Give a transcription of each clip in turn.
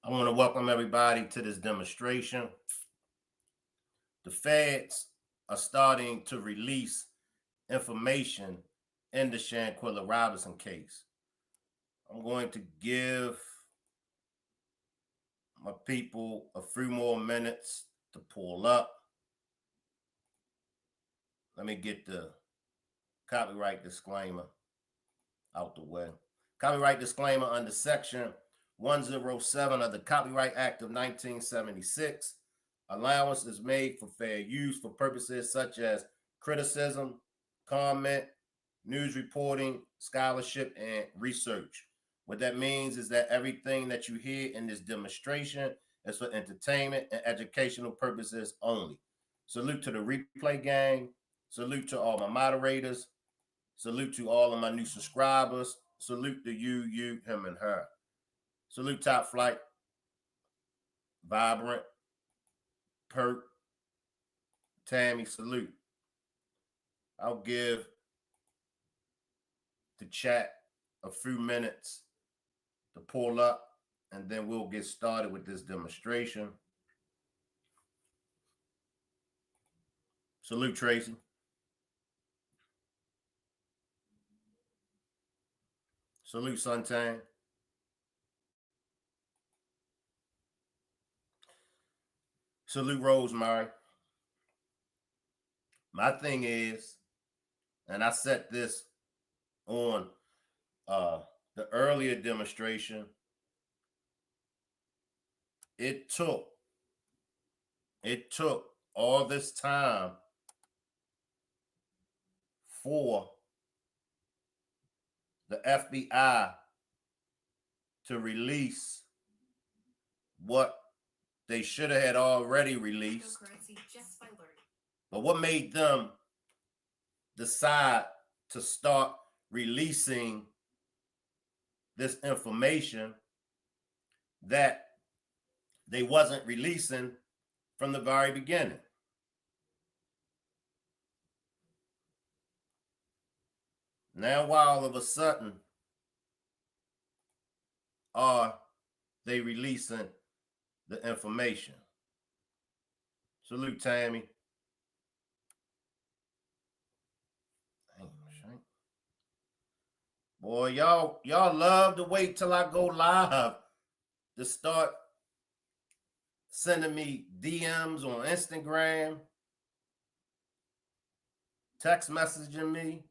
I want to welcome everybody to this demonstration. The feds are starting to release information in the Shanquella Robinson case. I'm going to give my people a few more minutes to pull up. Let me get the copyright disclaimer out the way. Copyright disclaimer under Section 107 of the Copyright Act of 1976. Allowance is made for fair use for purposes such as criticism, comment, news reporting, scholarship, and research. What that means is that everything that you hear in this demonstration is for entertainment and educational purposes only. Salute to the replay gang. Salute to all my moderators. Salute to all of my new subscribers. Salute to you, him, and her. Salute Top Flight, Vibrant, Perk, Tammy, salute. I'll give the chat a few minutes to pull up, and then we'll get started with this demonstration. Salute, Tracy. Salute, Suntan. Salute, Rosemary. My thing is, and I set this on the earlier demonstration, it took all this time for the FBI to release what they should have had already released. But what made them decide to start releasing this information that they wasn't releasing from the very beginning? Now, why all of a sudden are they releasing the information? Salute, Tammy. Boy, y'all love to wait till I go live to start sending me DMs on Instagram, text messaging me,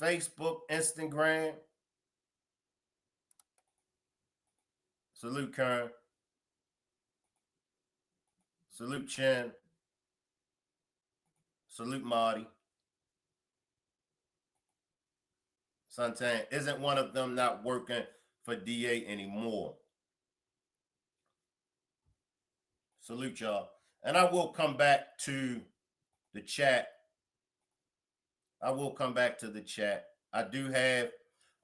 Facebook, Instagram. Salute, Kern. Salute, Chen. Salute, Marty. Suntan, isn't one of them not working for DA anymore? Salute, y'all. And I will come back to the chat. I do have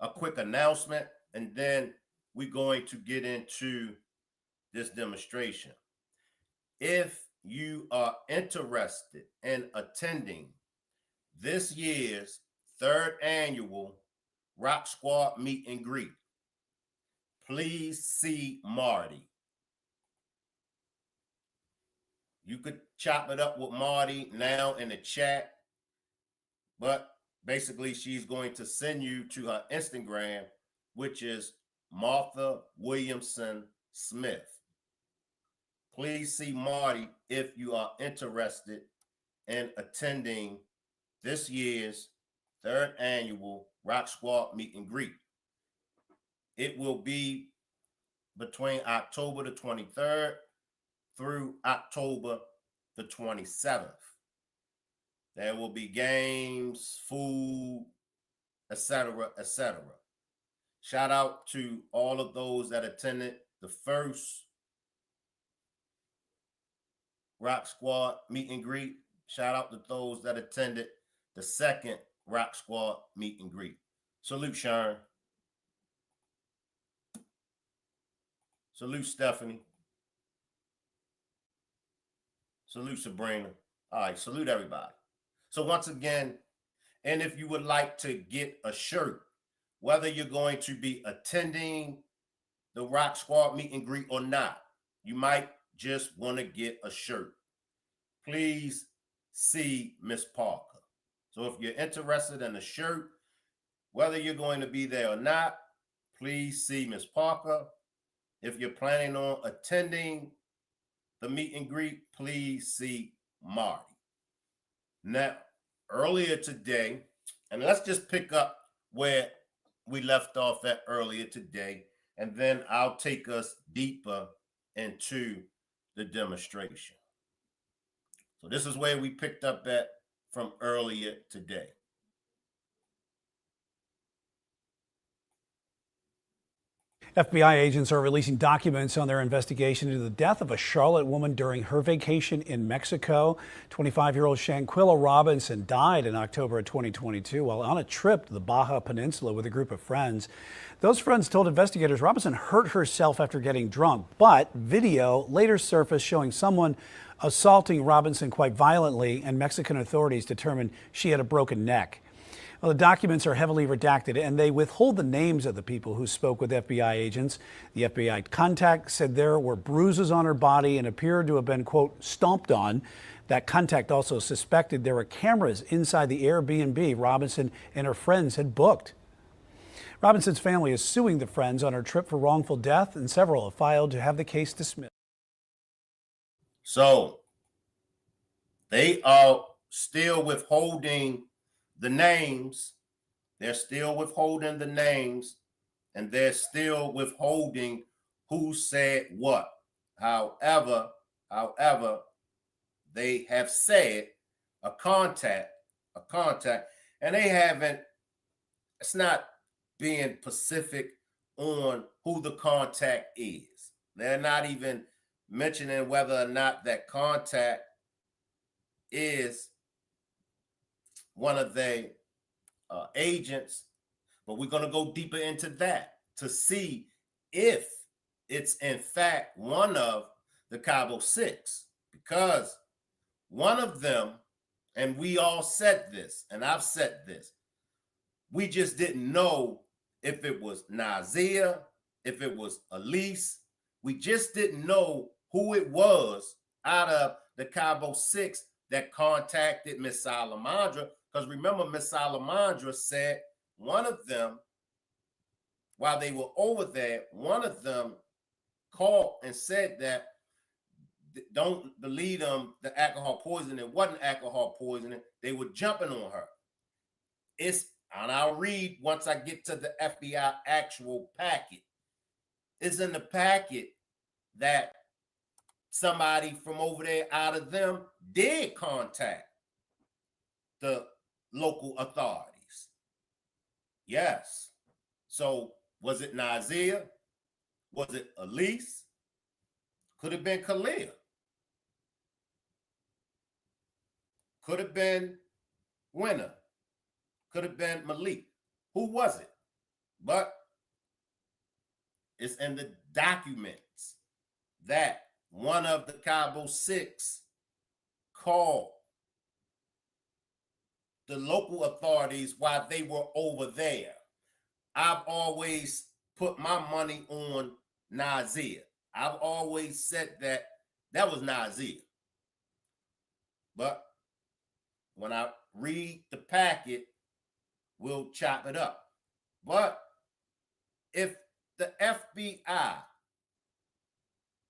a quick announcement, and then we're going to get into this demonstration. If you are interested in attending this year's 3rd annual Rock Squad meet and greet, please see Marty. You could chop it up with Marty now in the chat, but basically she's going to send you to her Instagram, which is Martha Williamson Smith. Please see Marty if you are interested in attending this year's 3rd annual Rock Squad meet and greet. It will be between October the 23rd through October the 27th. There will be games, food, etc., etc. Shout out to all of those that attended the first Rock Squad meet and greet. Shout out to those that attended the second Rock Squad meet and greet. Salute, Sharon. Salute, Stephanie. Salute, Sabrina. All right, salute everybody. So once again, and if you would like to get a shirt, whether you're going to be attending the Rock Squad meet and greet or not. You might just want to get a shirt. Please see Miss Parker. So if you're interested in a shirt, whether you're going to be there or not, please see Miss Parker. If you're planning on attending the meet and greet, please see Marty. Now, earlier today, and let's just pick up where we left off at earlier today, and then I'll take us deeper into the demonstration. So this is where we picked up at from earlier today. FBI agents are releasing documents on their investigation into the death of a Charlotte woman during her vacation in Mexico. 25-year-old Shanquella Robinson died in October of 2022 while on a trip to the Baja Peninsula with a group of friends. Those friends told investigators Robinson hurt herself after getting drunk, but video later surfaced showing someone assaulting Robinson quite violently, and Mexican authorities determined she had a broken neck. Well, the documents are heavily redacted, and they withhold the names of the people who spoke with FBI agents. The FBI contact said there were bruises on her body and appeared to have been, quote, stomped on. That contact also suspected there were cameras inside the Airbnb Robinson and her friends had booked. Robinson's family is suing the friends on her trip for wrongful death, and several have filed to have the case dismissed. So they are still withholding the names. They're still withholding the names, and they're still withholding who said what. However, they have said a contact, and they haven't, it's not being specific on who the contact is. They're not even mentioning whether or not that contact is one of the agents, but we're going to go deeper into that to see if it's in fact one of the Cabo Six, because one of them, and we all said this, and I've said this, we just didn't know if it was Nazia, if it was Elise. We just didn't know who it was out of the Cabo Six that contacted Miss Salamandra, because remember, Miss Salamandra said one of them, while they were over there, one of them called and said that don't believe them, the alcohol poisoning. It wasn't alcohol poisoning. They were jumping on her. And I'll read once I get to the FBI actual packet. It's in the packet that somebody from over there out of them did contact the local authorities. Yes. So was it Nazia? Was it Elise? Could have been Kalia. Could have been Winner. Could have been Malik. Who was it? But it's in the documents that one of the Cabo Six called the local authorities while they were over there. I've always put my money on Nazia. I've always said that was Nazia. But when I read the packet, we'll chop it up. But if the FBI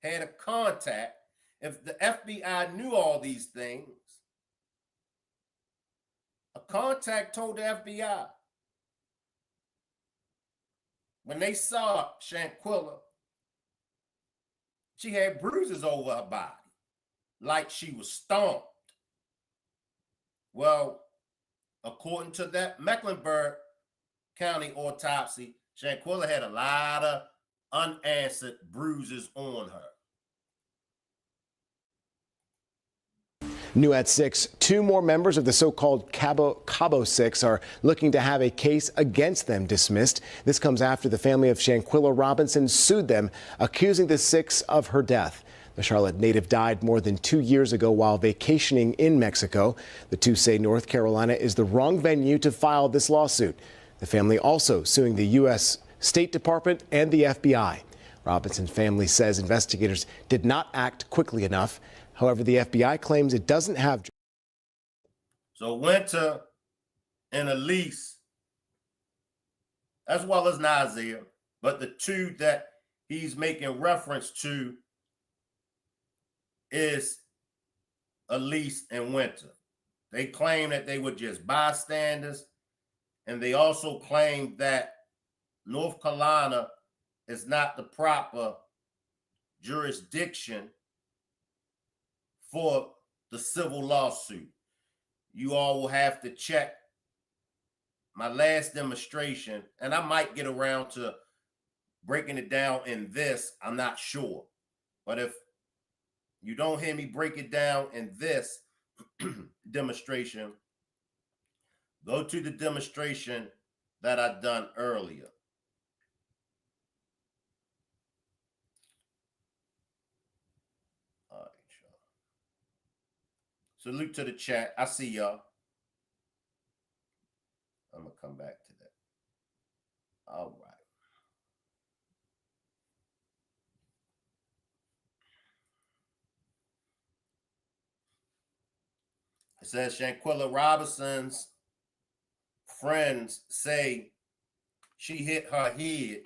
had a contact, if the FBI knew all these things, a contact told the FBI when they saw Shanquella, she had bruises over her body, like she was stomped. Well, according to that Mecklenburg County autopsy, Shanquella had a lot of unanswered bruises on her. New at 6, 2 more members of the so-called Cabo Six are looking to have a case against them dismissed. This comes after the family of Shanquella Robinson sued them, accusing the Six of her death. The Charlotte native died more than 2 years ago while vacationing in Mexico. The two say North Carolina is the wrong venue to file this lawsuit. The family also suing the U.S. State Department and the FBI. Robinson's family says investigators did not act quickly enough. However, the FBI claims it doesn't have. So Winter and Elise, as well as Nazir, but the two that he's making reference to is Elise and Winter. They claim that they were just bystanders, and they also claim that North Carolina is not the proper jurisdiction for the civil lawsuit. You all will have to check my last demonstration, and I might get around to breaking it down in this, I'm not sure. But if you don't hear me break it down in this demonstration, go to the demonstration that I done earlier. All right, y'all. Salute to the chat. I see y'all. I'm gonna come back to that. All right. It says Shanquella Robinson's friends say she hit her head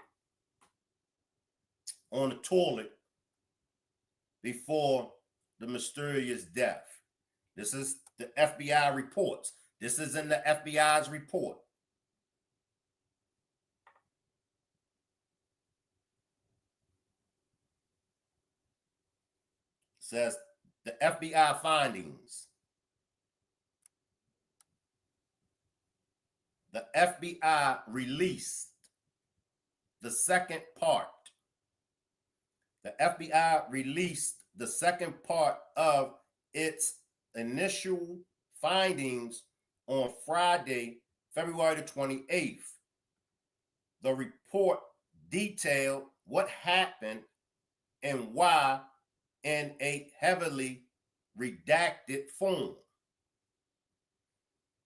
on the toilet before the mysterious death. This is the FBI reports. This is in the FBI's report. It says the FBI findings. The FBI released the second part. The FBI released the second part of its initial findings on Friday, February the 28th. The report detailed what happened and why in a heavily redacted form.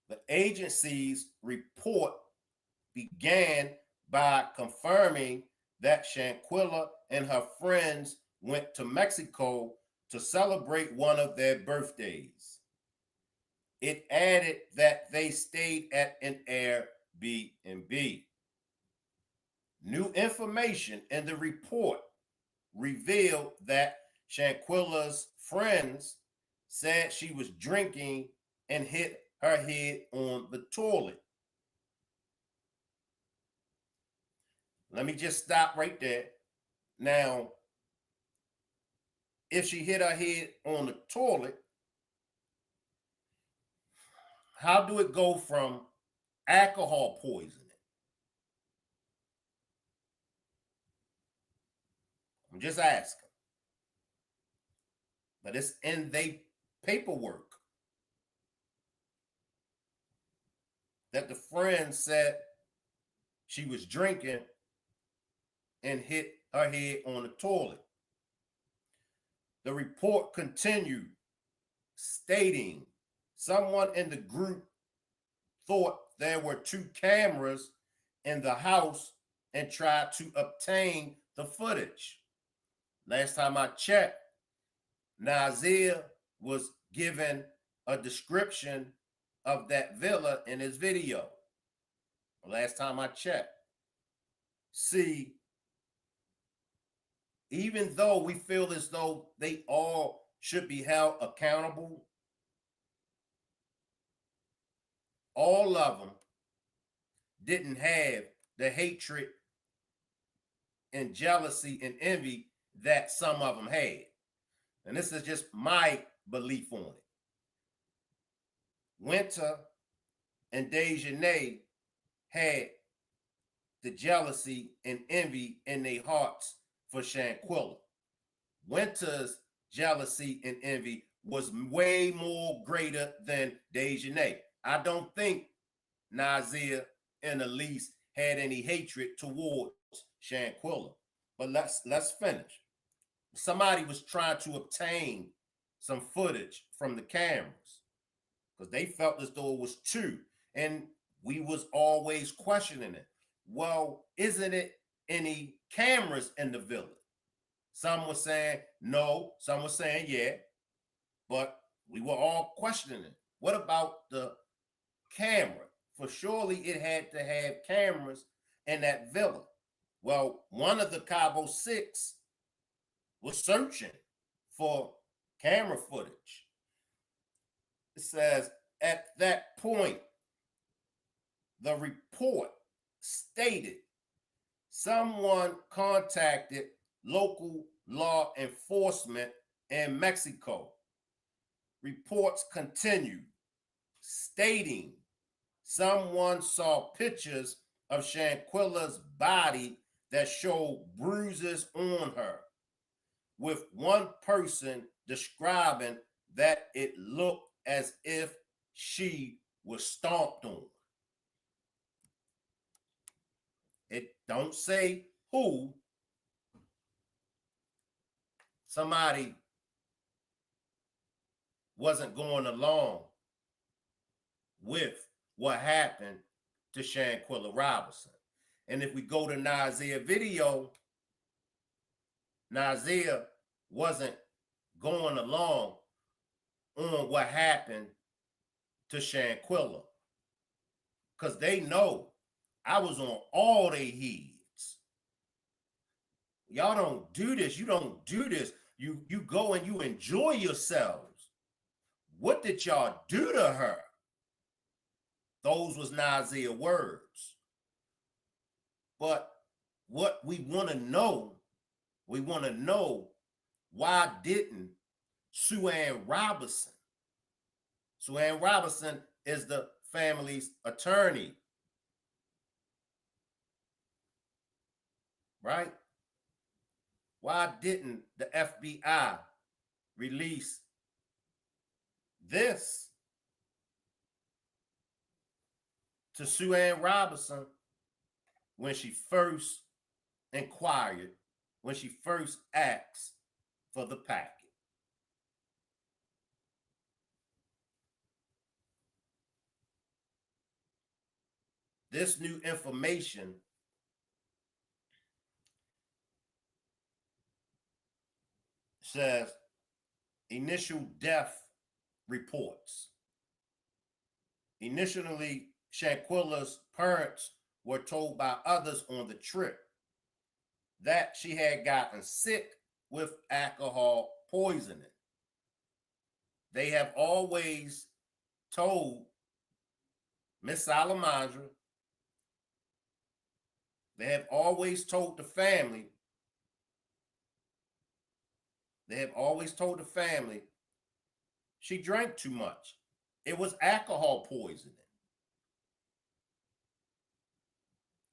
The agency's report began by confirming that Shanquella and her friends went to Mexico to celebrate one of their birthdays. It added that they stayed at an Airbnb. New information in the report revealed that Shanquella's friends said she was drinking and hit her head on the toilet. Let me just stop right there. Now, if she hit her head on the toilet, how do it go from alcohol poisoning? I'm just asking. But it's in their paperwork that the friend said she was drinking and hit her head on the toilet. The report continued, stating someone in the group thought there were 2 cameras in the house and tried to obtain the footage. Last time I checked, Nazir was given a description of that villa in his video. Last time I checked. See, even though we feel as though they all should be held accountable, all of them didn't have the hatred and jealousy and envy that some of them had. And this is just my belief on it. Winter and Dejanay had the jealousy and envy in their hearts for Shanquella. Winter's jealousy and envy was way more greater than Dejanay. I don't think Nazir and Elise had any hatred towards Shanquella. But let's finish. Somebody was trying to obtain some footage from the cameras because they felt as though it was 2, and we was always questioning it. Well, isn't it any cameras in the villa? Some were saying no, some were saying yeah, but we were all questioning. What about the camera? For surely it had to have cameras in that villa. Well, one of the Cabo Six was searching for camera footage. It says, at that point, the report stated someone contacted local law enforcement in Mexico. Reports continued, stating someone saw pictures of Shanquella's body that showed bruises on her, with one person describing that it looked as if she was stomped on. It don't say who. Somebody wasn't going along with what happened to Shanquella Robinson. And if we go to Nazia's video, Nazia wasn't going along on what happened to Shanquella, because they know I was on all their heads. Y'all don't do this. You don't do this. You go and you enjoy yourselves. What did y'all do to her? Those was Nazia's words. But what we want to know why didn't Sue Ann Robinson? Sue Ann Robinson is the family's attorney, right? Why didn't the FBI release this to Sue Ann Robinson when she first inquired, when she first asked for the packet? This new information says initial death reports. Initially, Shanquella's parents were told by others on the trip that she had gotten sick with alcohol poisoning. They have always told Miss Salamandra, they have always told the family, she drank too much. It was alcohol poisoning.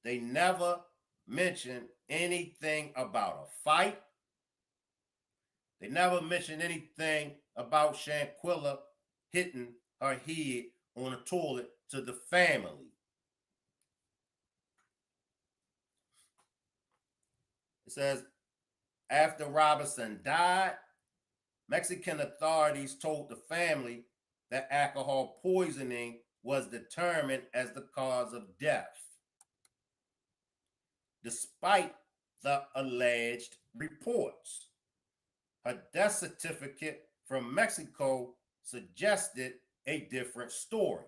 They never mentioned anything about a fight. They never mentioned anything about Shanquella hitting her head on a toilet to the family. It says, after Robinson died, Mexican authorities told the family that alcohol poisoning was determined as the cause of death, despite the alleged reports. Her death certificate from Mexico suggested a different story,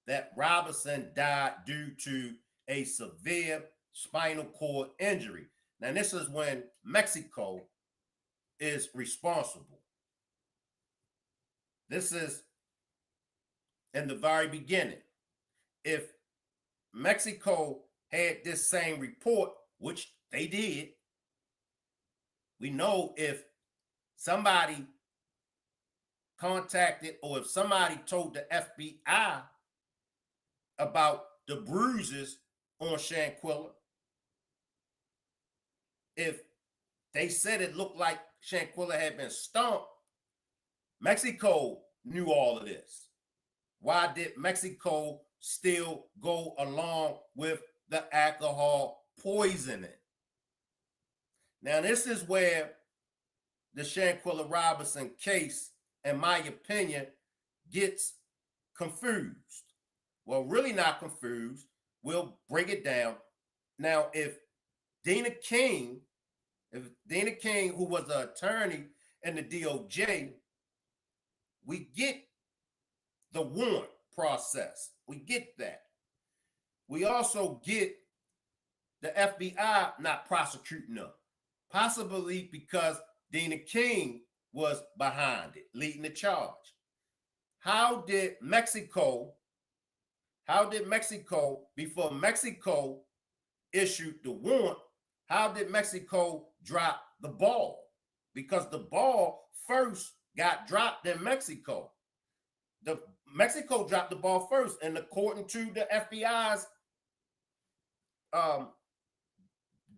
that Robinson died due to a severe spinal cord injury. Now, this is when Mexico is responsible. This is in the very beginning. If Mexico had this same report, which they did, we know if somebody contacted or if somebody told the FBI about the bruises on Shanquella, if they said it looked like Shanquella had been stomped, Mexico knew all of this. Why did Mexico still go along with the alcohol poisoning? Now, this is where the Shanquella Robinson case, in my opinion, gets confused. Well, really not confused. We'll break it down. Now, if Dina King If Dana King, who was an attorney in the DOJ, we get the warrant process. We get that. We also get the FBI not prosecuting them, possibly because Dana King was behind it, leading the charge. How did Mexico, before Mexico issued the warrant, how did Mexico drop the ball? Because the ball first got dropped in Mexico. Mexico dropped the ball first, and according to the FBI's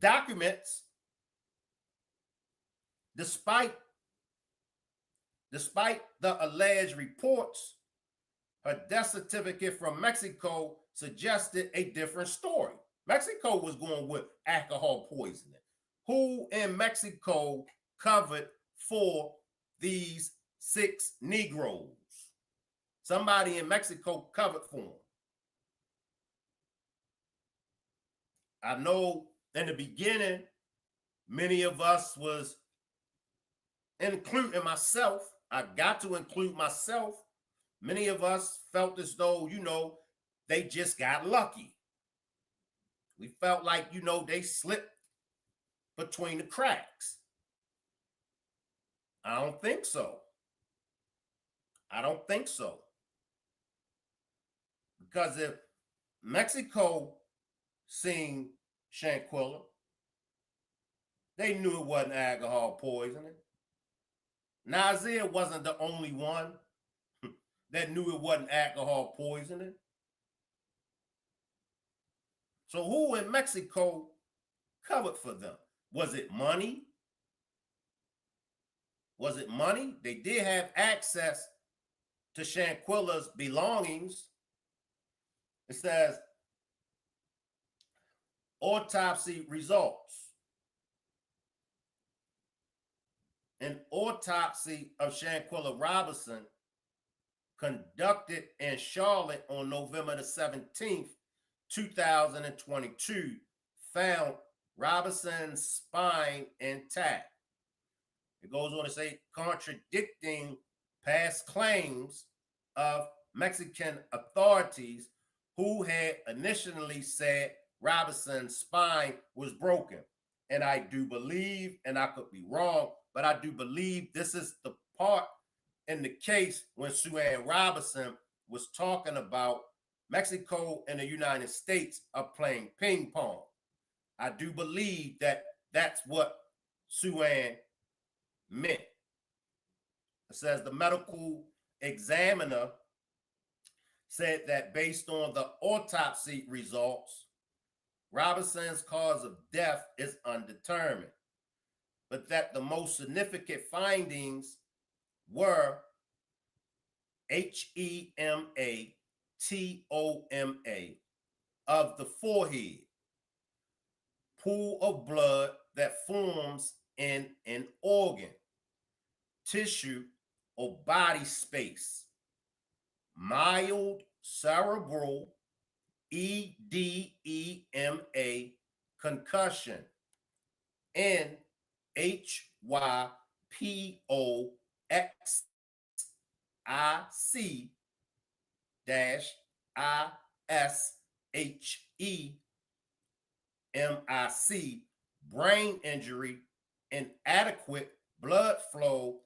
documents, despite the alleged reports, her death certificate from Mexico suggested a different story. Mexico was going with alcohol poisoning. Who in Mexico covered for these 6 Negroes? Somebody in Mexico covered for them. I know in the beginning, many of us was, including myself, I got to include myself, many of us felt as though, they just got lucky. We felt like, they slipped between the cracks. I don't think so. Because if Mexico seen Shanquella, they knew it wasn't alcohol poisoning. Nazir wasn't the only one that knew it wasn't alcohol poisoning. So who in Mexico covered for them? Was it money? They did have access to Shanquella's belongings. It says autopsy results. An autopsy of Shanquella Robinson conducted in Charlotte on November the 17th, 2022, found Robinson's spine intact. It goes on to say, contradicting past claims of Mexican authorities who had initially said Robinson's spine was broken. And I do believe, and I could be wrong, but I do believe this is the part in the case when Sue Ann Robinson was talking about Mexico and the United States are playing ping pong. I do believe that that's what Sue Ann meant. It says the medical examiner said that based on the autopsy results, Robinson's cause of death is undetermined, but that the most significant findings were hematoma of the forehead, pool of blood that forms in an organ, tissue, or body space, mild cerebral edema concussion, NHYPOXIC-ISHEMIC, brain injury, inadequate blood flow,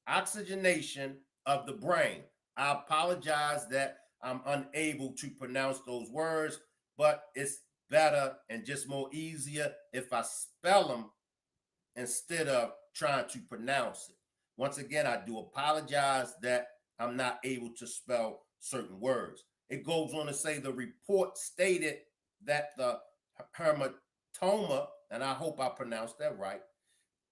oxygenation of the brain. I apologize that I'm unable to pronounce those words, but it's better and just more easier if I spell them instead of trying to pronounce it. Once again, I do apologize that I'm not able to spell certain words. It goes on to say the report stated that the hematoma, and I hope I pronounced that right,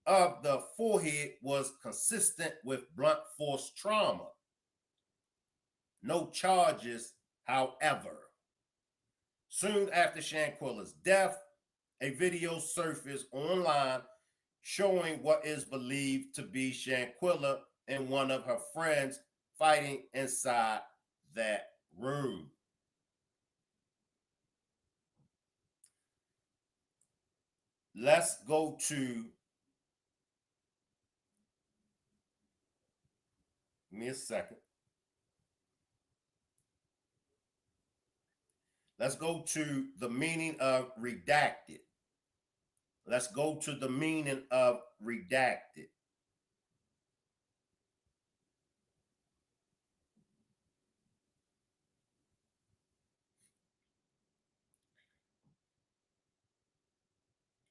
of the forehead was consistent with blunt force trauma. No charges, however. Soon after Shanquella's death, a video surfaced online showing what is believed to be Shanquella and one of her friends fighting inside that room. Let's go to Give me a second. Let's go to the meaning of redacted. Let's go to the meaning of redacted.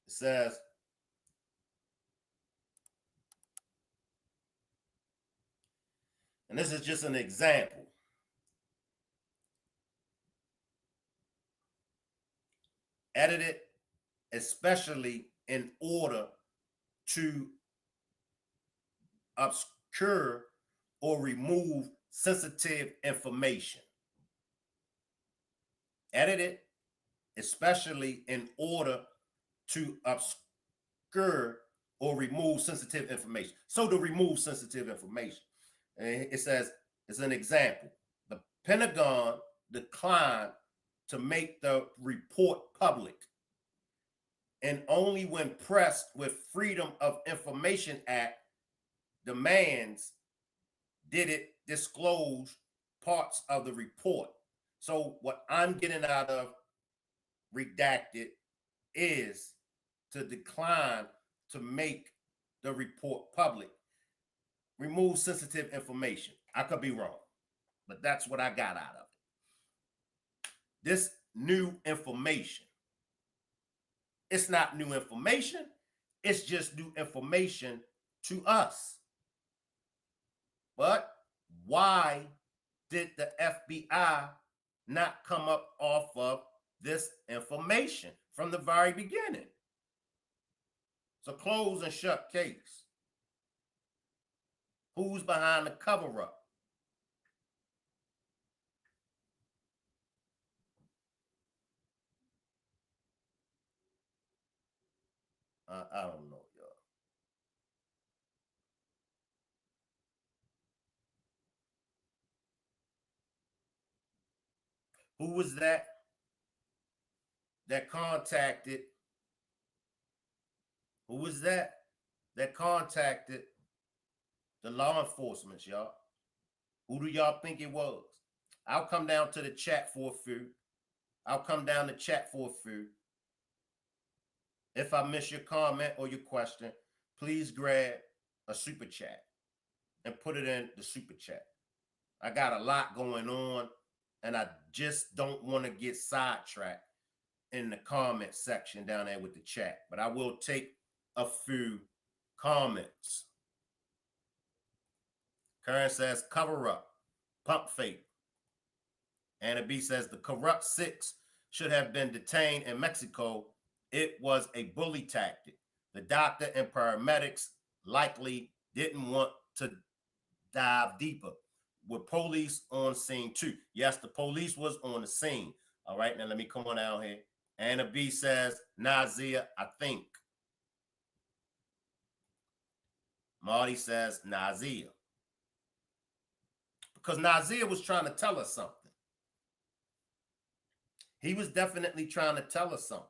It says, and this is just an example. Edited especially in order to obscure or remove sensitive information. Edited especially in order to obscure or remove sensitive information. So to remove sensitive information, and it says, it's an example. The Pentagon declined to make the report public, and only when pressed with Freedom of Information Act demands did it disclose parts of the report. So what I'm getting out of redacted is to decline to make the report public, remove sensitive information. I could be wrong, but that's what I got out of it. This new information, it's not new information, it's just new information to us. But why did the FBI not come up off of this information from the very beginning? It's a close and shut case. Who's behind the cover up? I don't know, y'all. Who was that contacted? Who was that contacted the law enforcement, y'all? Who do y'all think it was? I'll come down to the chat for a few. If I miss your comment or your question, please grab a super chat and put it in the super chat. I got a lot going on, and I just don't want to get sidetracked in the comment section down there with the chat, but I will take a few comments. Karen says, cover up, pump fake. Anna B says, the corrupt six should have been detained in Mexico. It was a bully tactic. The doctor and paramedics likely didn't want to dive deeper. With police on scene too. Yes, the police was on the scene. All right, now let me come on down here. Anna B says, Nazia, I think. Marty says, Nazia. Because Nazia was trying to tell us something. He was definitely trying to tell us something.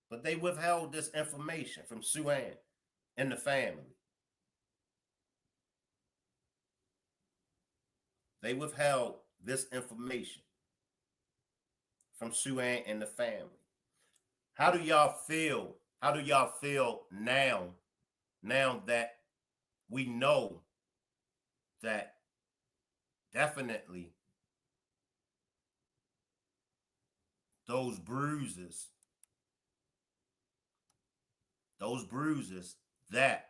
But they withheld this information from Sue Ann and the family. They withheld this information from Sue Ann and the family. How do y'all feel? How do y'all feel now that we know that definitely those bruises that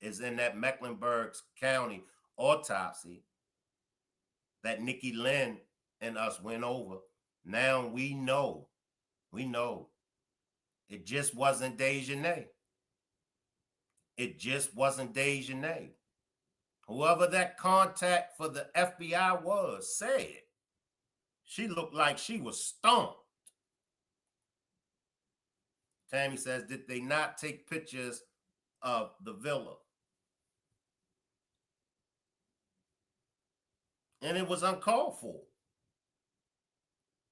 is in that Mecklenburg County autopsy that Nikki Lynn and us went over, now we know it just wasn't Dejanay. It just wasn't Dejanay. Whoever that contact for the FBI was said she looked like she was stumped. Tammy says, did they not take pictures of the villa? And it was uncalled for.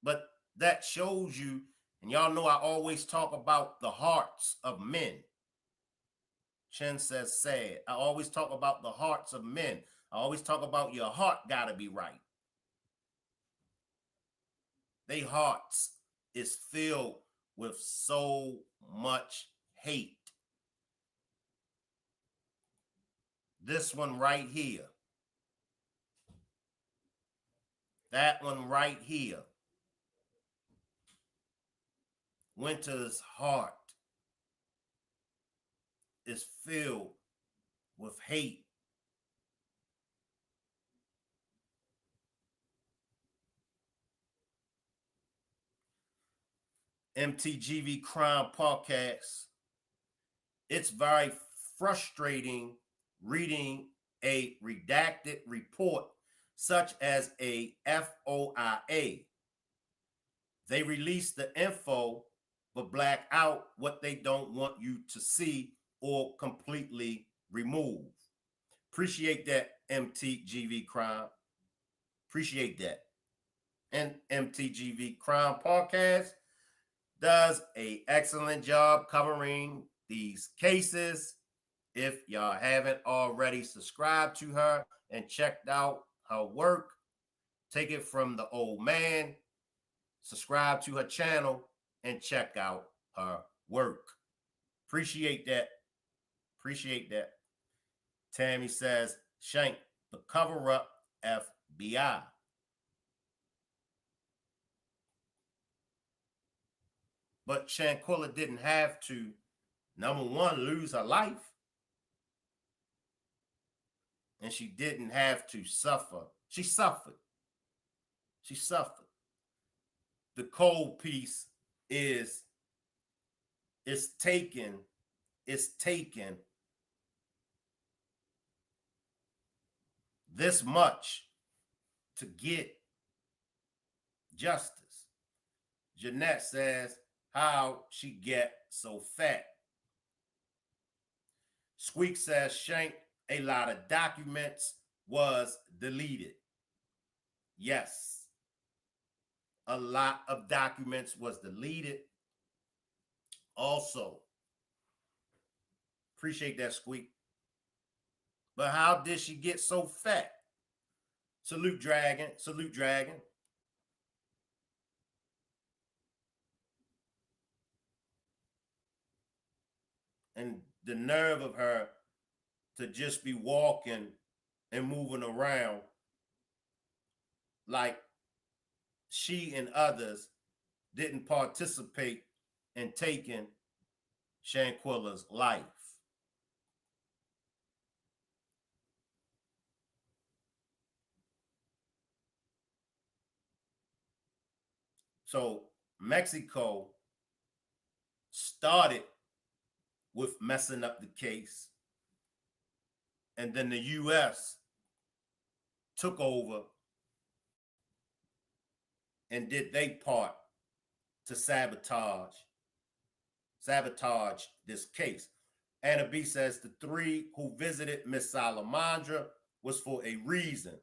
But that shows you, and y'all know I always talk about the hearts of men. Chen says sad. I always talk about the hearts of men. I always talk about your heart gotta be right. They hearts is filled with so much hate. This one right here. That one right here. Winter's heart is filled with hate. MTGV Crime Podcast. It's very frustrating reading a redacted report such as a FOIA. They release the info but black out what they don't want you to see or completely remove. Appreciate that, MTGV Crime. Appreciate that. And MTGV Crime Podcast does an excellent job covering these cases. If y'all haven't already subscribed to her and checked out her work, take it from the old man, subscribe to her channel, and check out her work. Appreciate that. Appreciate that. Tammy says, Shank, the cover up FBI. But Shanquella didn't have to, number one, lose her life. And she didn't have to suffer. She suffered. She suffered. The cold piece is it's taken this much to get justice. Jeanette says, how she get so fat? Squeak says, Shank, a lot of documents was deleted. Yes. A lot of documents was deleted. Also, appreciate that, Squeak. But how did she get so fat? Salute, Dragon. Salute, Dragon. And the nerve of her to just be walking and moving around like she and others didn't participate in taking Shanquella's life. So Mexico started with messing up the case, and then the U.S. took over and did their part to sabotage this case. Anna B says the three who visited Miss Salamandra was for a reason.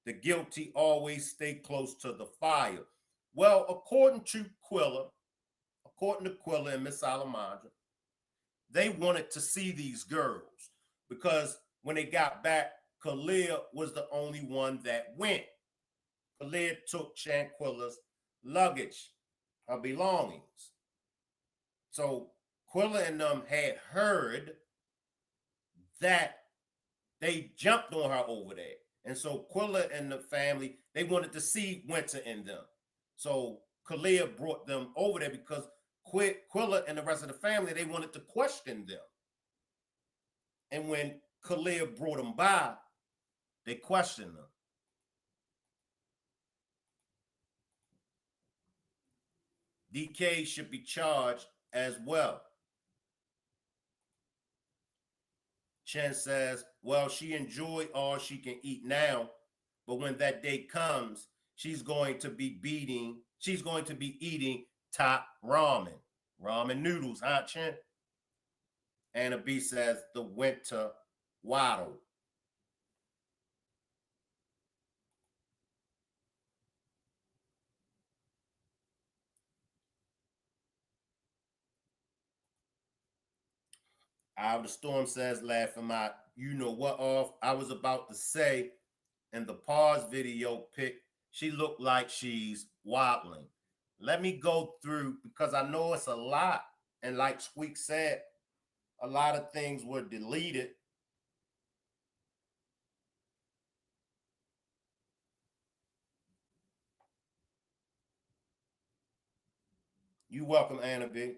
The guilty always stay close to the fire. Well, according to Quilla and Miss Salamandra, they wanted to see these girls because when they got back, Khalil was the only one that went. Khalil took Shanquella's luggage, her belongings. So Quilla and them had heard that they jumped on her over there. And so Quilla and the family, they wanted to see Winter and them. So Khalil brought them over there because Quilla and the rest of the family, they wanted to question them. And when Khalil brought them by, they questioned them. DK should be charged as well. Chen says, well, she enjoyed all she can eat now, but when that day comes, she's going to be eating top ramen noodles, huh, Chen? Anna B says, the winter waddle. Eye of the Storm says, laughing my you know what off. I was about to say in the pause video pic, she looked like she's wobbling. Let me go through because I know it's a lot. And like Squeak said, a lot of things were deleted. You welcome, Anna B.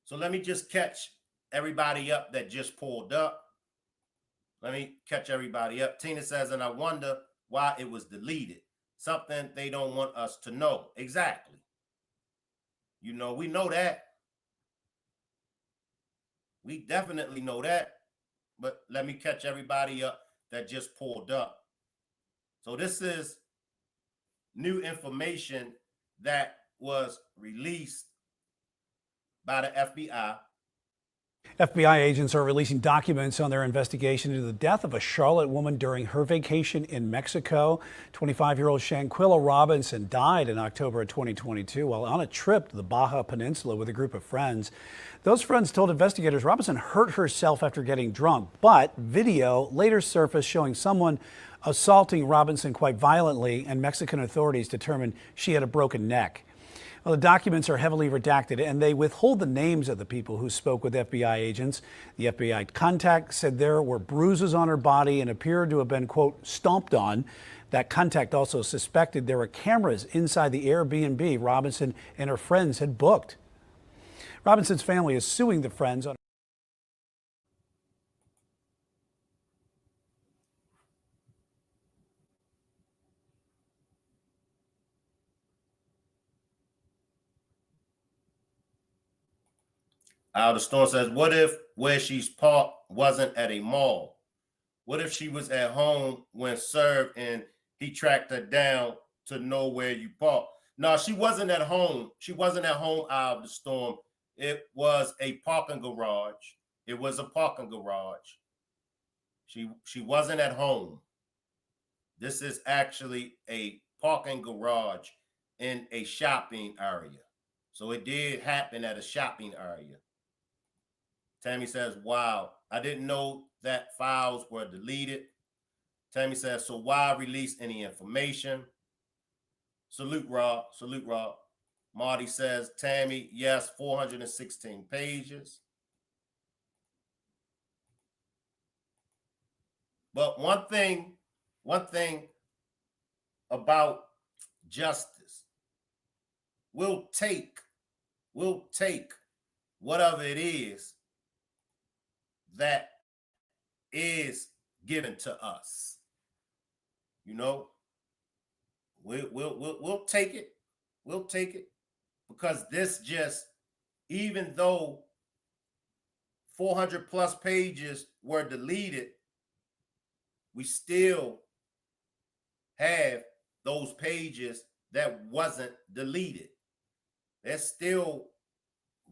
So let me just catch everybody up that just pulled up. Let me catch everybody up. Tina says, and I wonder why it was deleted. Something they don't want us to know. Exactly. You know, we know that. We definitely know that. But let me catch everybody up that just pulled up. So this is new information that was released by the FBI. FBI agents are releasing documents on their investigation into the death of a Charlotte woman during her vacation in Mexico. 25-year-old Shanquella Robinson died in October of 2022 while on a trip to the Baja Peninsula with a group of friends. Those friends told investigators Robinson hurt herself after getting drunk, but video later surfaced showing someone assaulting Robinson quite violently, and Mexican authorities determined she had a broken neck. Well, the documents are heavily redacted, and they withhold the names of the people who spoke with FBI agents. The FBI contact said there were bruises on her body and appeared to have been, quote, stomped on. That contact also suspected there were cameras inside the Airbnb Robinson and her friends had booked. Robinson's family is suing the friends on The Storm says, what if where she's parked wasn't at a mall? What if she was at home when served and he tracked her down to know where you parked? No, she wasn't at home. She wasn't at home, Eye of the Storm. It was a parking garage. It was a parking garage. She wasn't at home. This is actually a parking garage in a shopping area. So it did happen at a shopping area. Tammy says, wow, I didn't know that files were deleted. Tammy says, so why release any information? Salute, Rob. Salute, Rob. Marty says, Tammy, yes, 416 pages. But one thing about justice, we'll take whatever it is that is given to us. You know, we'll take it. We'll take it because this just, even though 400 plus pages were deleted, we still have those pages that wasn't deleted. There's still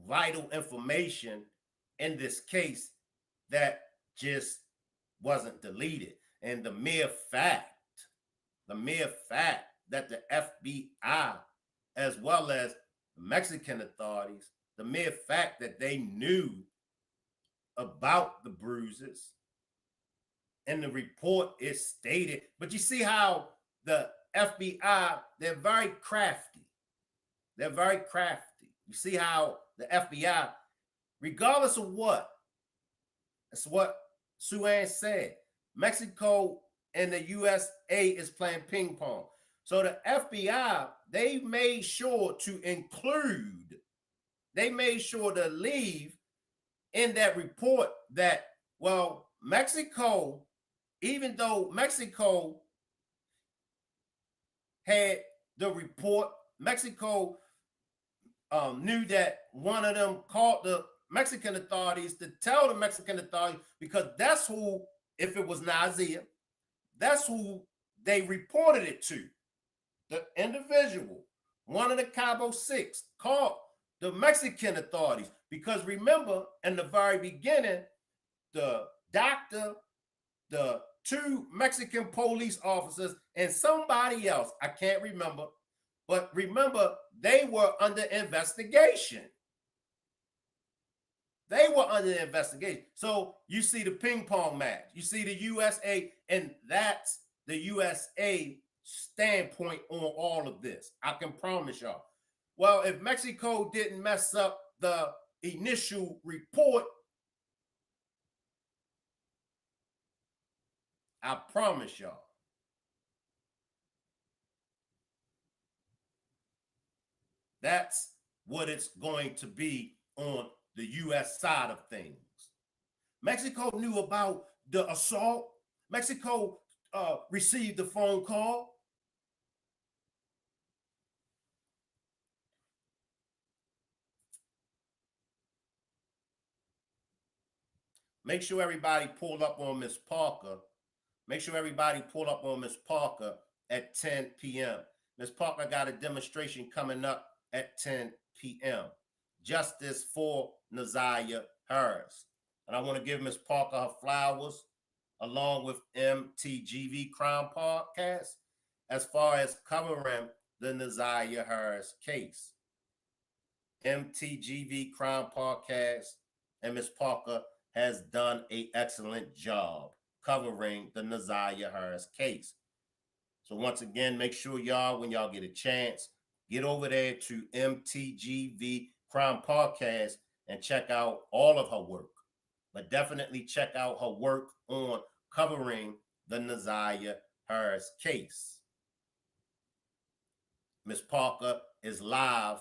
vital information in this case that just wasn't deleted. And the mere fact that the FBI, as well as the Mexican authorities, the mere fact that they knew about the bruises, in the report is stated, but you see how the FBI, they're very crafty. They're very crafty. You see how the FBI, regardless of what, that's what Sue Ann said, Mexico and the USA is playing ping pong. So the FBI, they made sure to include they made sure to leave in that report that, well, Mexico, even though Mexico had the report, Mexico knew that one of them called the Mexican authorities to tell the Mexican authorities, because that's who, if it was Nazia, that's who they reported it to. The individual, one of the Cabo Six, called the Mexican authorities, because remember, in the very beginning, the doctor, the two Mexican police officers, and somebody else, I can't remember, but remember, they were under investigation. They were under investigation. So you see the ping pong match, you see the USA, and that's the USA standpoint on all of this. I can promise y'all. Well, if Mexico didn't mess up the initial report, I promise y'all, that's what it's going to be on the U.S. side of things. Mexico knew about the assault. Mexico received the phone call. Make sure everybody pull up on Miss Parker. Make sure everybody pull up on Miss Parker at 10 p.m. Miss Parker got a demonstration coming up at 10 p.m. Justice for Naziah Harris. And I want to give Miss Parker her flowers, along with MTGV Crime Podcast, as far as covering the Naziah Harris case. MTGV Crime Podcast and Miss Parker has done an excellent job covering the Naziah Harris case. So once again, make sure y'all, when y'all get a chance, get over there to MTGV Crime Podcast and check out all of her work. But definitely check out her work on covering the Naziah Harris case. Miss Parker is live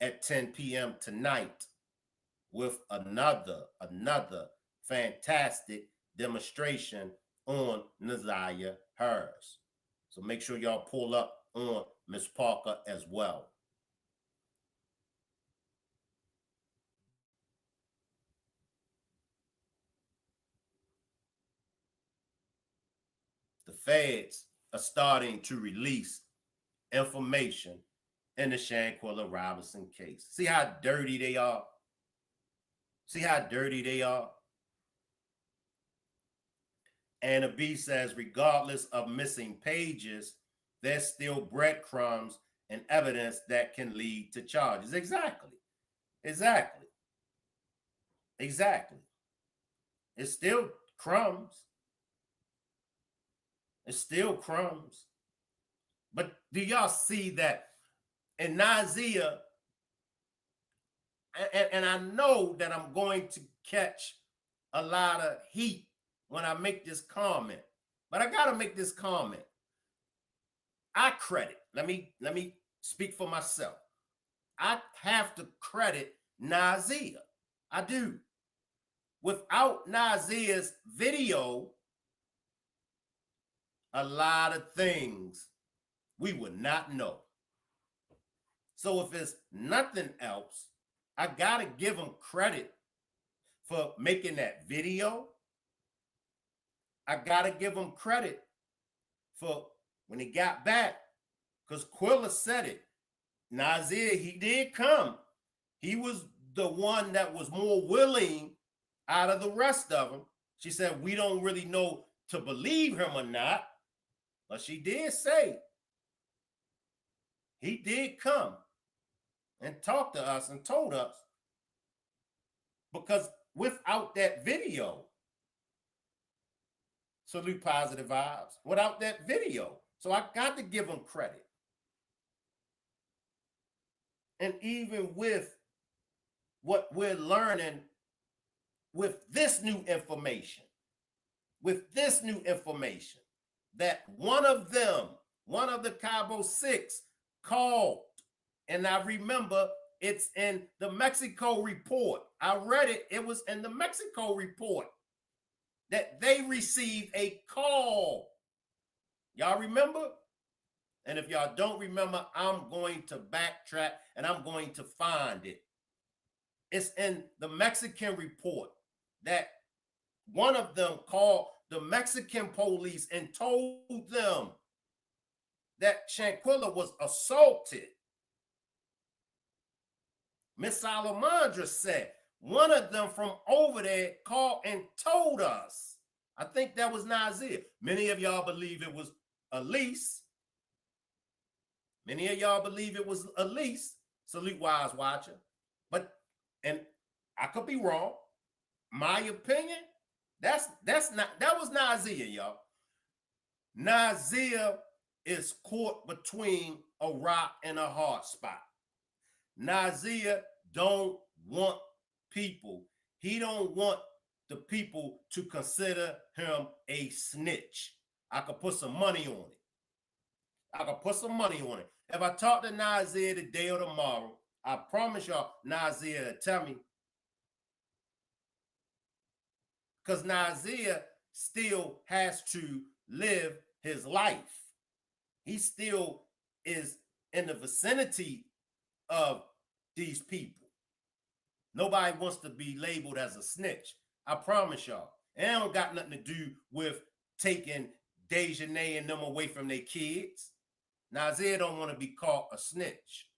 at 10 p.m. tonight with another fantastic demonstration on Naziah Harris. So make sure y'all pull up on Miss Parker as well. The feds are starting to release information in the Shanquella Robinson case. See how dirty they are? See how dirty they are? Anna B says, regardless of missing pages, there's still breadcrumbs and evidence that can lead to charges. Exactly. It's still crumbs. It's still crumbs. But do y'all see that in Naziah, and I know that I'm going to catch a lot of heat when I make this comment, but I got to make this comment. I credit, let me speak for myself. I have to credit Naziah. I do. Without Naziah's video, a lot of things we would not know. So if it's nothing else, I got to give him credit for making that video. I got to give him credit for when he got back, because Quilla said it. Naziah, he did come. He was the one that was more willing out of the rest of them. She said, we don't really know to believe him or not, but she did say he did come and talk to us and told us, because without that video, salute positive vibes, without that video. So I got to give him credit. And even with what we're learning with this new information, that one of the Cabo Six called, and I remember it's in the Mexico report. I read it. It was in the Mexico report that they received a call. Y'all remember? And if y'all don't remember, I'm going to backtrack and I'm going to find it. It's in the Mexican report that one of them called the Mexican police and told them that Shanquella was assaulted. Miss Salamandra said one of them from over there called and told us. I think that was Nazir. Many of y'all believe it was Elise. Many of y'all believe it was Elise. Salute Wise Watcher. But, and I could be wrong. My opinion, that was Nazir, y'all. Nazir is caught between a rock and a hard spot. Nazir don't want people. He don't want the people to consider him a snitch. I could put some money on it. I could put some money on it. If I talk to Nazir today or tomorrow, I promise y'all Nazir will tell me. Because Nazir still has to live his life. He still is in the vicinity of these people. Nobody wants to be labeled as a snitch. I promise y'all. And it don't got nothing to do with taking Dejanay and them away from their kids. Nazir don't want to be called a snitch.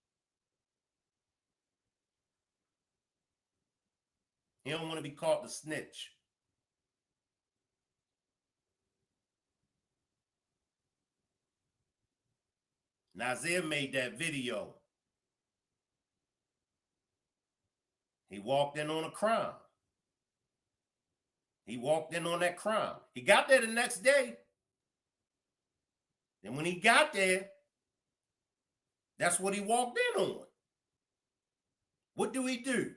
He don't want to be called a snitch. Nazir made that video. He walked in on a crime. He walked in on that crime. He got there the next day. And when he got there, that's what he walked in on. What do he do?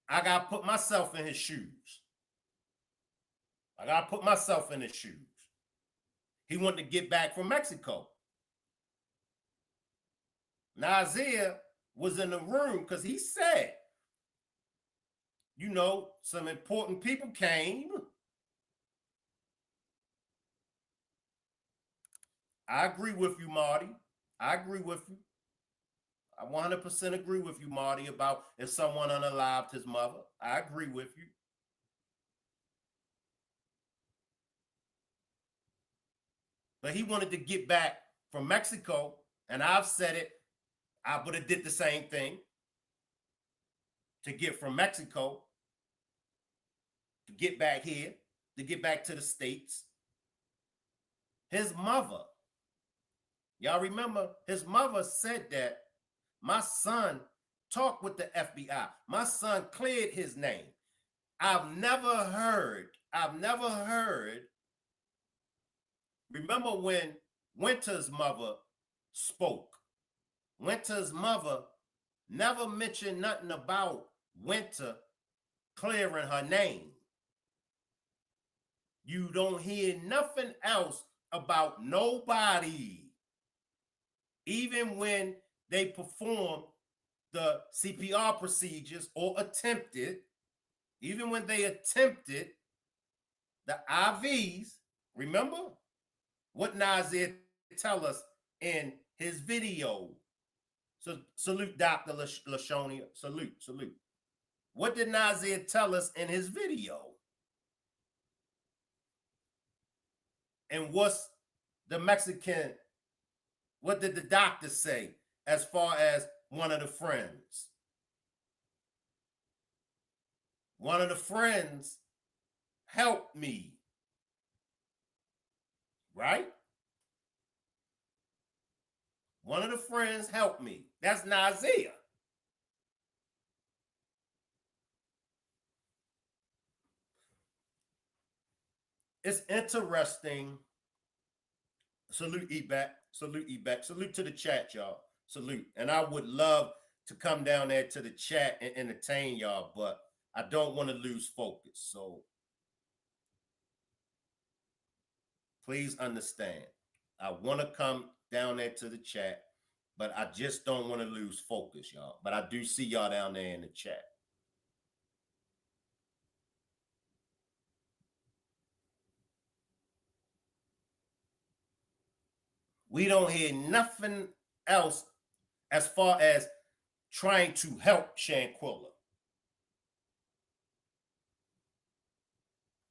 I got to put myself in his shoes. I got to put myself in his shoes. He wanted to get back from Mexico. Nazir was in the room because he said, you know, some important people came. I agree with you, Marty. I agree with you. I 100% agree with you, Marty, about if someone unalived his mother. I agree with you. But he wanted to get back from Mexico, and I've said it, I would have did the same thing to get from Mexico, to get back here, to get back to the States. His mother, y'all remember, his mother said that my son talked with the FBI. My son cleared his name. I've never heard, remember when Winter's mother spoke? Winter's mother never mentioned nothing about Winter clearing her name. You don't hear nothing else about nobody. Even when they perform the CPR procedures or attempted, even when they attempted the IVs, remember what Nazir tell us in his video. So salute Dr. Lashonia, salute. What did Nazir tell us in his video? And what's the Mexican, what did the doctor say as far as one of the friends? One of the friends helped me, right? One of the friends helped me. That's Nazir. It's interesting. Salute Ebek. Salute Ebek. Salute to the chat, y'all. Salute. And I would love to come down there to the chat and entertain y'all, but I don't want to lose focus. So please understand. I want to come down there to the chat but I just don't want to lose focus, y'all. But I do see y'all down there in the chat. We don't hear nothing else as far as trying to help Shanquella.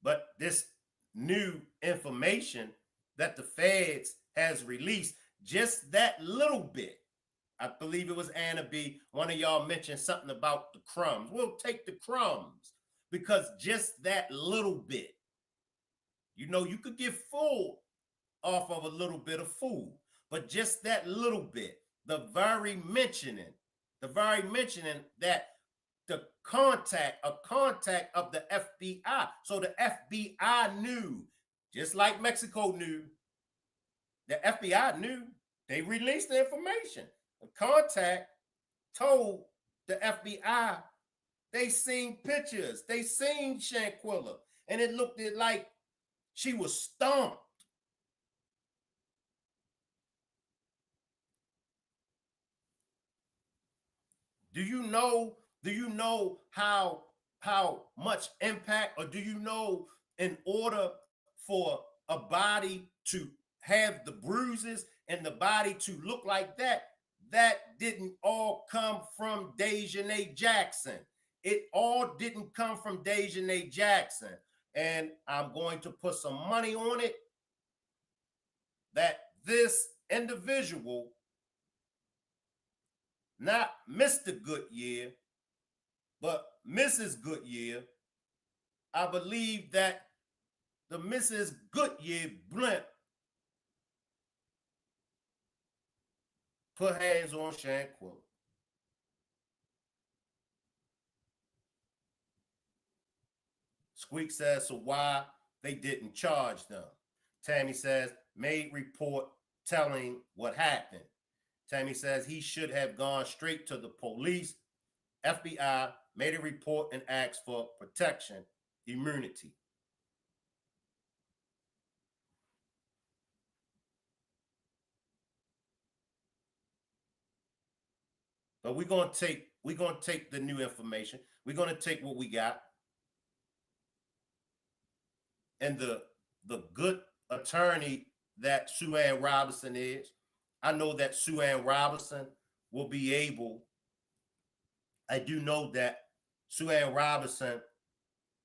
But this new information that the feds has released, just that little bit, I believe it was Anna B. One of y'all mentioned something about the crumbs. We'll take the crumbs because just that little bit, you know, you could get full off of a little bit of food, but just that little bit, the very mentioning that a contact of the FBI. So the FBI knew, just like Mexico knew, the FBI knew, they released the information. The contact told the FBI they seen pictures, they seen Shanquella, and it looked like she was stomped. Do you know how much impact, or do you know, in order for a body to have the bruises and the body to look like that, that didn't all come from Dejanay Jackson. It all didn't come from Dejanay Jackson. And I'm going to put some money on it that this individual, not Mr. Goodyear, but Mrs. Goodyear, I believe that the Mrs. Goodyear blimp put hands on Shanquella. Squeak says, so why they didn't charge them? Tammy says, made report telling what happened. Tammy says he should have gone straight to the police. FBI made a report and asked for protection, immunity. But we're gonna take the new information. We're gonna take what we got. And the good attorney that Sue Ann Robinson is, I know that Sue Ann Robinson will be able, I do know that Sue Ann Robinson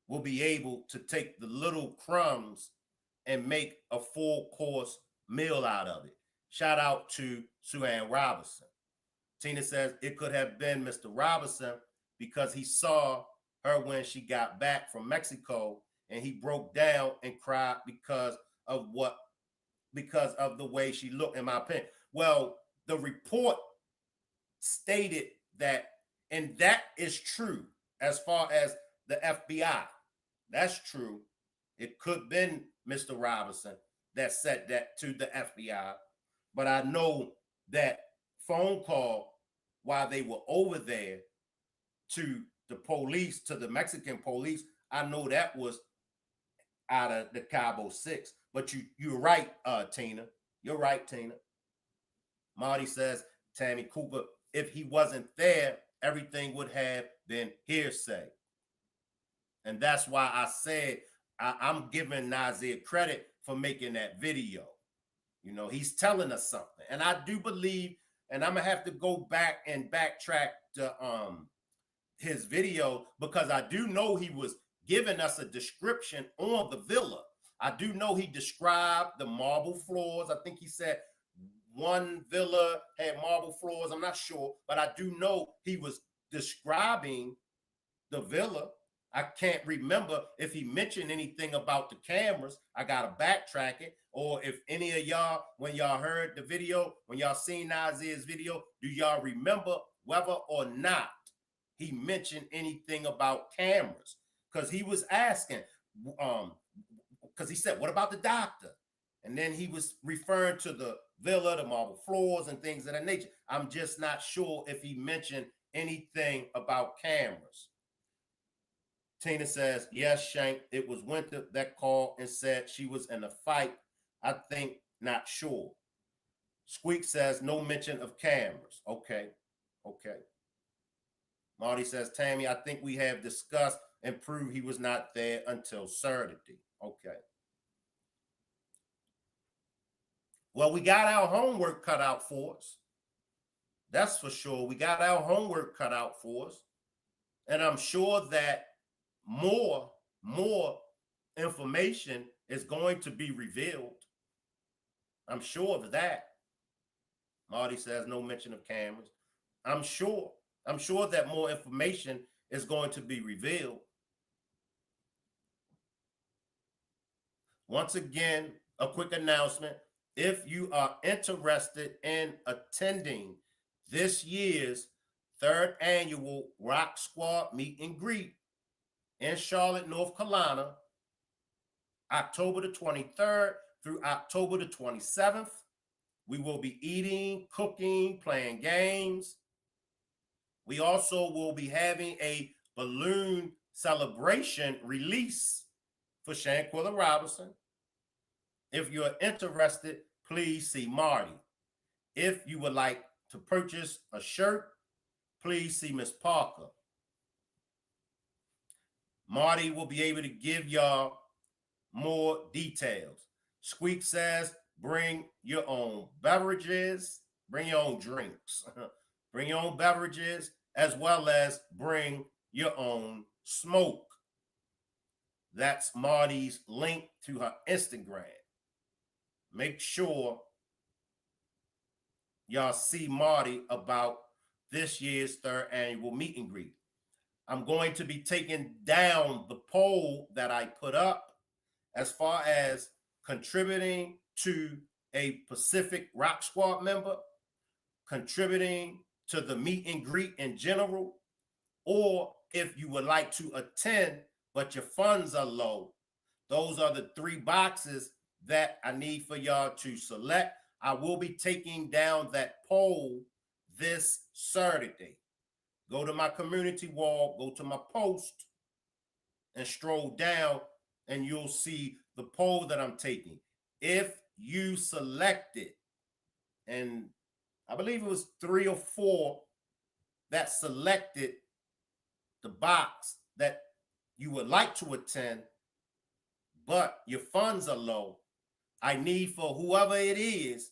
will be able to take the little crumbs and make a full course meal out of it. Shout out to Sue Ann Robinson. Tina says it could have been Mr. Robinson because he saw her when she got back from Mexico and he broke down and cried because of the way she looked, in my opinion. Well, the report stated that, and that is true as far as the FBI. That's true. It could have been Mr. Robinson that said that to the FBI, but I know that phone call while they were over there to the police, to the Mexican police, I know that was out of the Cabo 6. But you're right, Tina. You're right, Tina. Marty says, Tammy Cooper, if he wasn't there, everything would have been hearsay. And that's why I said I'm giving Nazir credit for making that video. You know, he's telling us something. And I do believe, and I'm going to have to go back and backtrack to his video, because I do know he was giving us a description on the villa. I do know he described the marble floors. I think he said one villa had marble floors. I'm not sure, but I do know he was describing the villa. I can't remember if he mentioned anything about the cameras. I got to backtrack it. Or if any of y'all, when y'all heard the video, when y'all seen Nazir's video, do y'all remember whether or not he mentioned anything about cameras? Because he was asking, because he said, what about the doctor? And then he was referring to the villa, the marble floors and things of that nature. I'm just not sure if he mentioned anything about cameras. Tina says, yes, Shank, it was Winter that called and said she was in a fight. I think, not sure. Squeak says no mention of cameras. Okay. Marty says, Tammy, I think we have discussed and proved he was not there until Saturday. Okay. Well, we got our homework cut out for us. That's for sure. We got our homework cut out for us. And I'm sure that more information is going to be revealed. I'm sure of that. Marty says no mention of cameras. I'm sure that more information is going to be revealed. Once again, a quick announcement. If you are interested in attending this year's 3rd annual Rock Squad meet and greet in Charlotte, North Carolina, October the 23rd through October the 27th, we will be eating, cooking, playing games. We also will be having a balloon celebration release for Shanquella Robinson. If you're interested, please see Marty. If you would like to purchase a shirt, please see Miss Parker. Marty will be able to give y'all more details. Squeak says, bring your own beverages, bring your own drinks, bring your own beverages, as well as bring your own smoke. That's Marty's link to her Instagram. Make sure y'all see Marty about this year's 3rd annual meet and greet. I'm going to be taking down the poll that I put up as far as contributing to a Pacific Rock Squad member, contributing to the meet and greet in general, or if you would like to attend but your funds are low. Those are the 3 boxes that I need for y'all to select. I will be taking down that poll this Saturday. Go to my community wall, go to my post, and stroll down, and you'll see the poll that I'm taking. If you selected, and I believe it was 3 or 4 that selected the box that you would like to attend, but your funds are low, I need for whoever it is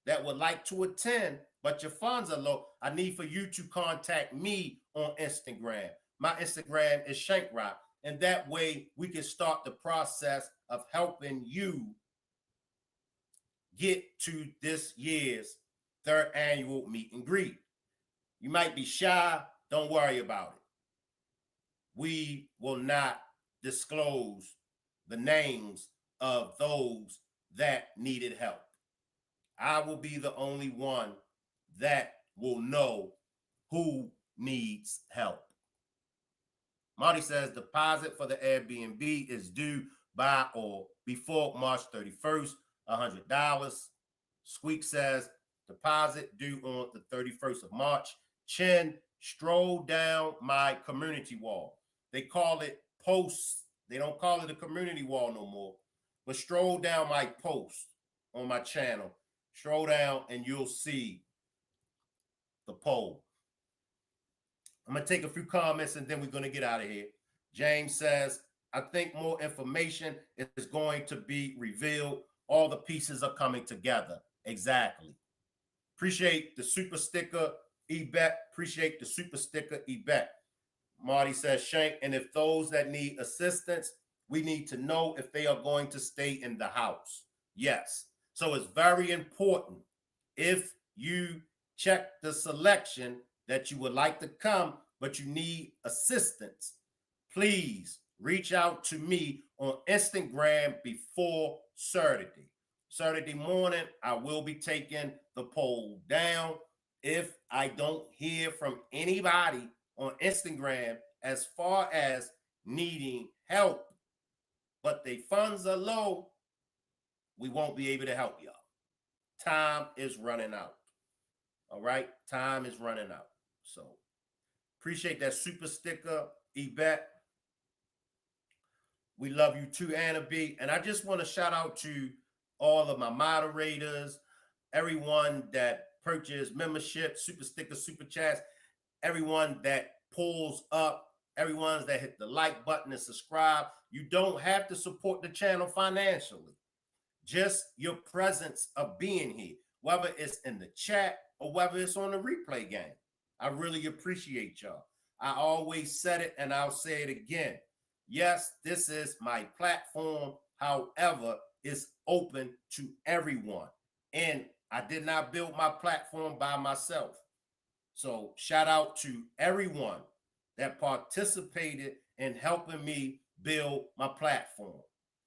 that would like to attend, but your funds are low, I need for you to contact me on Instagram. My Instagram is Shankrock, and that way we can start the process of helping you get to this year's 3rd annual meet and greet. You might be shy, don't worry about it. We will not disclose the names of those that needed help. I will be the only one that will know who needs help. Marty says deposit for the Airbnb is due by or before March 31st, $100. Squeak says deposit due on the 31st of March. Chin, stroll down my community wall. They call it posts. They don't call it a community wall no more. But stroll down my post on my channel. Stroll down and you'll see the poll. I'm going to take a few comments and then we're going to get out of here. James says, I think more information is going to be revealed. All the pieces are coming together. Exactly. Appreciate the super sticker, Ebet. Appreciate the super sticker, Ebet. Marty says, Shank, and if those that need assistance, we need to know if they are going to stay in the house. Yes. So it's very important if you check the selection that you would like to come, but you need assistance, please reach out to me on Instagram before Saturday. Saturday morning, I will be taking the poll down. If I don't hear from anybody on Instagram as far as needing help, but their funds are low, we won't be able to help y'all. Time is running out. All right, time is running out. So appreciate that super sticker, Ebet. We love you too, Anna B. And I just want to shout out to all of my moderators, everyone that purchased membership, super stickers, super chats, everyone that pulls up, everyone that hit the like button and subscribe. You don't have to support the channel financially. Just your presence of being here, whether it's in the chat or whether it's on the replay game. I really appreciate y'all. I always said it and I'll say it again. Yes, this is my platform. However, it's open to everyone. And I did not build my platform by myself. So shout out to everyone that participated in helping me build my platform.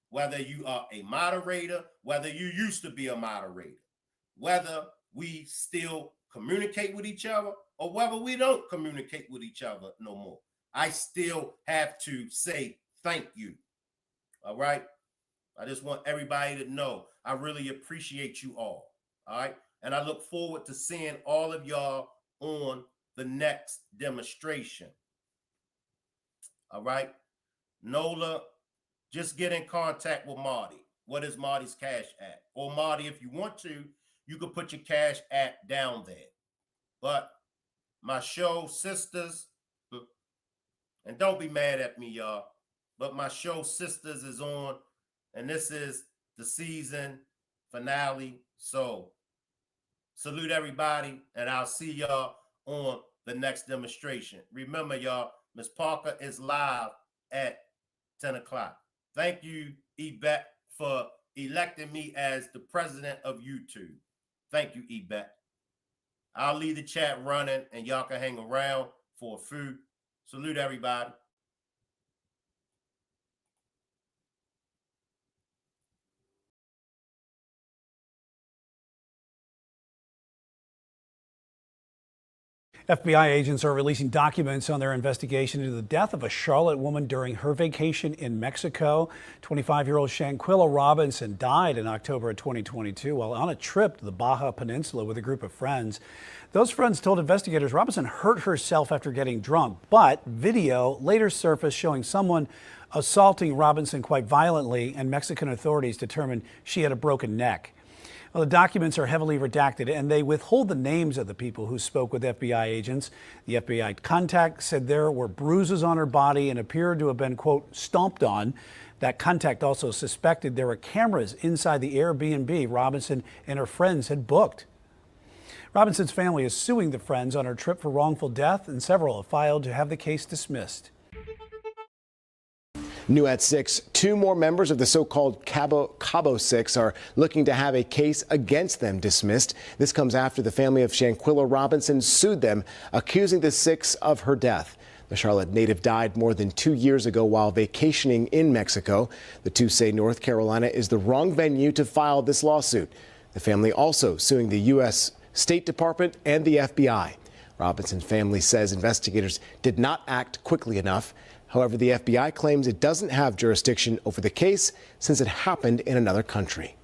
Whether you are a moderator, whether you used to be a moderator, whether we still communicate with each other or whether we don't communicate with each other no more, I still have to say thank you. All right. I just want everybody to know I really appreciate you all. All right. And I look forward to seeing all of y'all on the next demonstration. All right. Nola, just get in contact with Marty. What is Marty's Cash App? Or Marty, if you want to, you can put your Cash App down there. But my show Sisters, and don't be mad at me, y'all, but my show Sisters is on, and this is the season finale. So salute everybody, and I'll see y'all on the next demonstration. Remember, y'all, Miss Parker is live at 10 o'clock. Thank you, Yvette, for electing me as the president of YouTube. Thank you, Yvette. I'll leave the chat running and y'all can hang around for a few. Salute everybody. FBI agents are releasing documents on their investigation into the death of a Charlotte woman during her vacation in Mexico. 25-year-old Shanquella Robinson died in October of 2022 while on a trip to the Baja Peninsula with a group of friends. Those friends told investigators Robinson hurt herself after getting drunk, but video later surfaced showing someone assaulting Robinson quite violently, and Mexican authorities determined she had a broken neck. Well, the documents are heavily redacted, and they withhold the names of the people who spoke with FBI agents. The FBI contact said there were bruises on her body and appeared to have been, quote, stomped on. That contact also suspected there were cameras inside the Airbnb Robinson and her friends had booked. Robinson's family is suing the friends on her trip for wrongful death, and several have filed to have the case dismissed. New at 6, 2 more members of the so-called Cabo 6 are looking to have a case against them dismissed. This comes after the family of Shanquella Robinson sued them, accusing the 6 of her death. The Charlotte native died more than 2 years ago while vacationing in Mexico. The 2 say North Carolina is the wrong venue to file this lawsuit. The family also suing the U.S. State Department and the FBI. Robinson's family says investigators did not act quickly enough. However, the FBI claims it doesn't have jurisdiction over the case since it happened in another country.